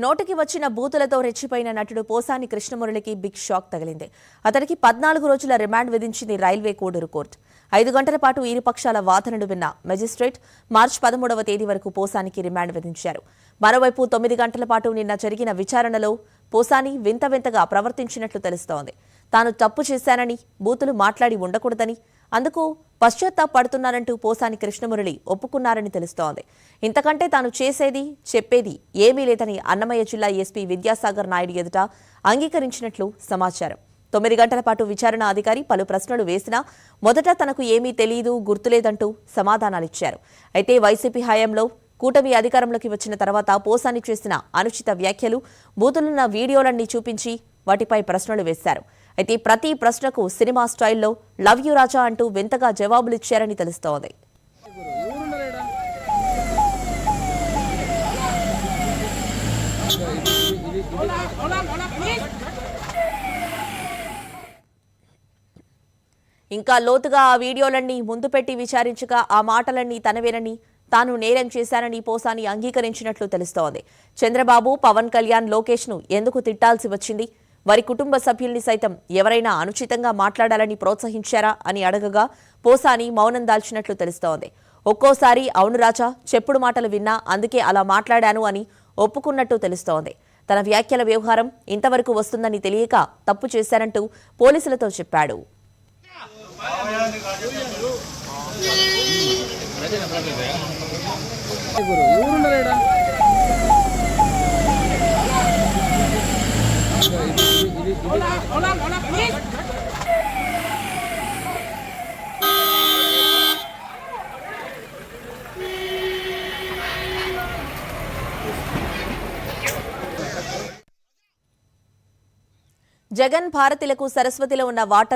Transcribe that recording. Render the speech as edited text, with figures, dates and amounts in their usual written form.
నోటికి వచ్చిన బూతులతో రెచ్చిపోయిన నటుడు పోసాని కృష్ణమురళికి బిగ్ షాక్ తగిలింది. అతనికి 14 రోజుల రిమాండ్ విధించింది రైల్వే కోడూరు కోర్టు. 5 గంటల పాటు ఇరుపక్షాల వాదనలు విన్న మెజిస్ట్రేట్ మార్చి 13వ తేదీ వరకు పోసానికి రిమాండ్ విధించారు. మరోవైపు 9 గంటల పాటు నిన్న జరిగిన విచారణలో పోసాని వింతగా ప్రవర్తించినట్లు తెలుస్తోంది. తాను తప్పు చేశానని, బూతులు మాట్లాడి ఉండకూడదని, అందుకు పశ్చాత్తాపడుతున్నానంటూ పోసాని కృష్ణమురళి ఒప్పుకున్నారని తెలుస్తోంది. ఇంతకంటే తాను చేసేది, చెప్పేది ఏమీ లేదని అన్నమయ్య జిల్లా ఎస్పీ విద్యాసాగర్ నాయుడు ఎదుట అంగీకరించినట్లు సమాచారం. 9 గంటల పాటు విచారణ అధికారి పలు ప్రశ్నలు వేసినా మొదట తనకు ఏమీ తెలియదు, గుర్తులేదంటూ సమాధానాలిచ్చారు. అయితే వైసీపీ హయాంలో కూటమి అధికారంలోకి వచ్చిన తర్వాత పోసాని చేసిన అనుచిత వ్యాఖ్యలు, బూతులున్న వీడియోలన్నీ చూపించి వాటిపై ప్రశ్నలు వేశారు. అయితే ప్రతి ప్రశ్నకు సినిమా స్టైల్లో లవ్ యూ రాజా అంటూ వింతగా జవాబులిచ్చారని తెలుస్తోంది. ఇంకా లోతుగా ఆ వీడియోలన్నీ ముందు పెట్టి విచారించగా ఆ మాటలన్నీ తనవేనని, తాను నేరం చేశానని పోసాని అంగీకరించినట్లు తెలుస్తోంది. చంద్రబాబు, పవన్ కళ్యాణ్, లోకేష్ ను ఎందుకు తిట్టాల్సి వచ్చింది? వారి కుటుంబ సభ్యుల్ని సైతం ఎవరైనా అనుచితంగా మాట్లాడాలని ప్రోత్సహించారా అని అడగగా పోసాని మౌనం దాల్చినట్లు తెలుస్తోంది. ఒక్కోసారి అవును రాజా, చెప్పుడు మాటలు విన్నా, అందుకే అలా మాట్లాడాను అని ఒప్పుకున్నట్టు తెలుస్తోంది. తన వ్యాఖ్యల వ్యవహారం ఇంతవరకు వస్తుందని తెలియక తప్పు చేశానంటూ పోలీసులతో చెప్పాడు. జగన్ భారతిలకు సరస్వతిలో ఉన్న వాటల